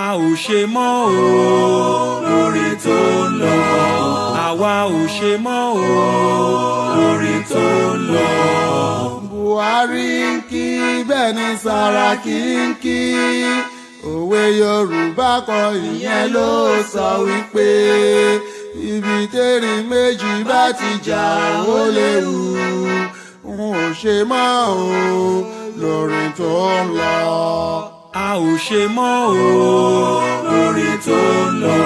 a ò ṣe mọ́ o lórí tó ń lọ. àwa ò ṣe mọ́ o lórí tó ń lọ. Buhari ń kí bẹ́ẹ̀ ni Sàràkí ń kí. Òwe Yorùbá kan ìyẹn ló sọ wípé ibi tẹ́rìn méjì bá ti jà ó léwu. N ò ṣe mọ́ o lórí tó ń lọ. a ò ṣe mọ́ o lórí tó ń lọ.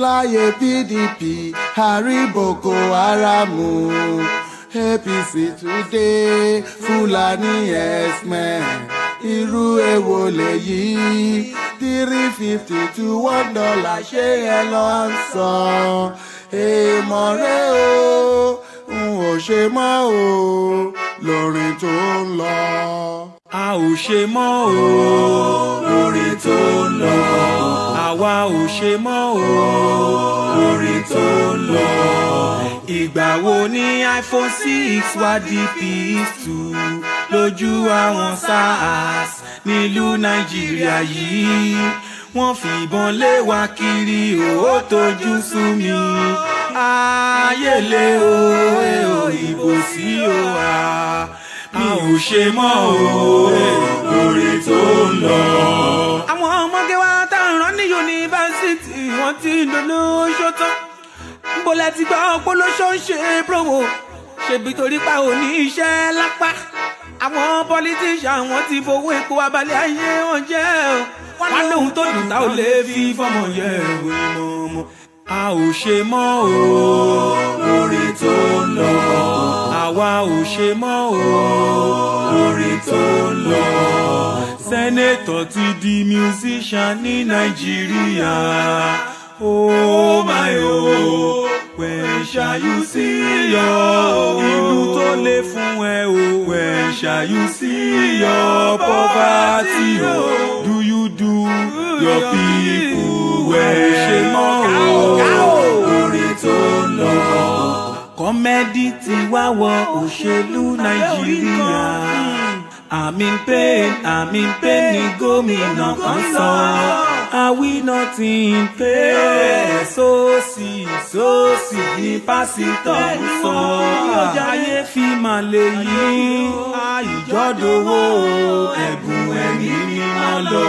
Láyé PDP àrí Boko Haram, APC today Fúlàní herdsmen. Irú èwo lèyí? $350 to $1 ṣé ẹ lọ ń san? Èèmọ̀ rẹ o, n ò ṣe mọ́ o lórí tó ń lọ. a ò ṣe mọ́ o lórí tó ń lọ. àwa ò ṣe mọ́ o lórí tó ń lọ. ìgbà wo ni iPhone 6 wá di PS2 lójú àwọn SARS nílùú Nàìjíríà yìí? wọ́n fìbọn lé wa kiri ó tójú sú mi. ayé lé o ìbò sí o a ò ṣe mọ́ o lórí tó ń lọ. àwọn ọmọge wa tá à ń rán ní yunifásitì wọ́n ti ń dolóṣó tán. bólẹ̀ ti gbọ́ polóṣó ń ṣe promo ṣebí torí pa ò ní iṣẹ́ lápá. àwọn politician wọ́n ti fowó epo abalẹ̀ ayé wọn jẹ́ o. wọ́n lóhun tó dùn tá ò lè fi fọ́mọ yẹ ìròyìn mọ́. a ò ṣe mọ́ o lórí tó ń lọ. àwa ò ṣe mọ́ o lórí tó ń lọ. sẹ́nẹ̀tọ̀ ti di musician ní Nàìjíríà. oh my oh, when shall you see your ìlú tó lè fún ẹ o? when shall you see your poverty o? do you do your people well? ṣe mọ́ o lórí tó ń lọ. kọ́mẹ́dì ti wá wọ òṣèlú Nàìjíríà. I'm in pain ni gómìnà kan sọ. Are we not in pain? sósì ni pásítọ̀ ń sọ. ayé fi máa lè yí ìjọ́dọ̀wọ́ ẹ̀bùn ẹ̀mí mímọ́ lọ.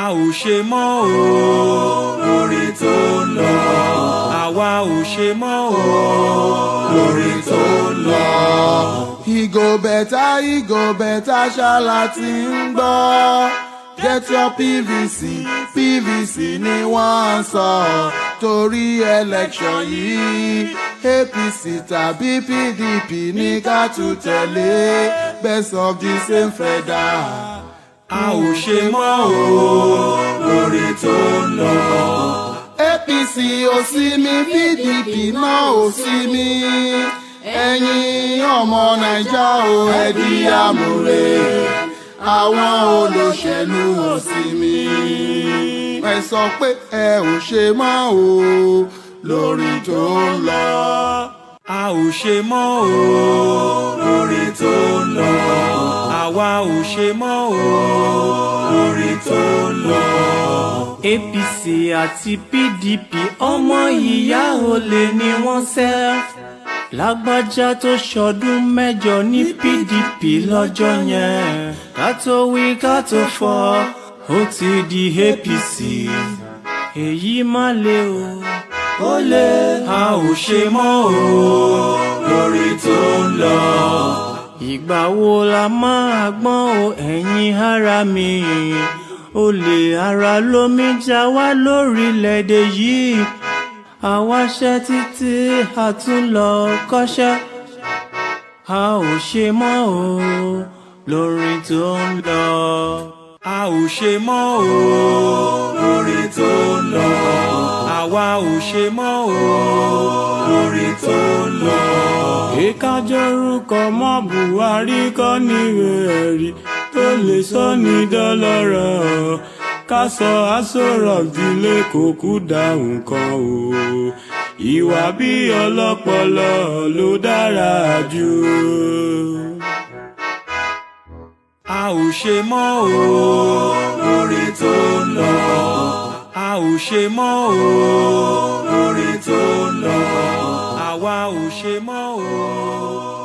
a ò ṣe mọ́ o lórí tó ń lọ. àwa ò ṣe mọ́ o lórí tó ń lọ. Ìgò bẹ̀tà ṣáàlà ti ń gbọ́. Get your PVC ni wọ́n ń sọ. Torí election yìí APC tàbí PDP ní ká tún tẹ̀lé. Best of the same feather. a ò ṣe mọ́ o lórí tó ń lọ. APC ò sí mi, PDP náà ò sí mi. Ẹ̀yin ọmọ Naija o ẹ di àmúre. Àwọn olóṣèlú ò sí mi. ẹ sọ pé ẹ ò ṣe mọ́ o lórí tó ń lọ. a ò ṣe mọ́ o lórí tó ń lọ. àwa ò ṣe mọ́ o lórí tó ń lọ. APC àti PDP ọmọ ìyá olè ni wọ́n ṣẹ́. Lágbájá tó ṣọdún mẹ́jọ ní PDP lọ́jọ́ yẹn. Ká tó wí ká tó fọ̀ ó ti di APC. èyí má le o ó le. a ò ṣe mọ́ o lórí tó ń lọ. ìgbà wo la máa gbọ́n o ẹ̀yin ará mi? olè ara lómi já wá lórílẹ̀‐èdè yìí. àwa ṣẹ́ títí a tún lọ kọ́ṣẹ́. a ò ṣe mọ́ o lórí tó ń lọ. a ò ṣe mọ́ o lórí tó ń lọ. àwa ò ṣe mọ́ o lórí tó ń lọ. ìkájọ́rúkọ mọ́ Buhari kọ́ níwèé ẹ̀rí tó lè sọ ní dọ́lọ́rọ̀. ká sọ Aso Rock dílé kò kú dáhùn kan o. ìwà bí ọlọ́pọlọ ló dára jù. a ò ṣe mọ́ o lórí tó ń lọ. ò ṣe mọ́ o lórí tó ń lọ. Àwa ò ṣe mọ́ o.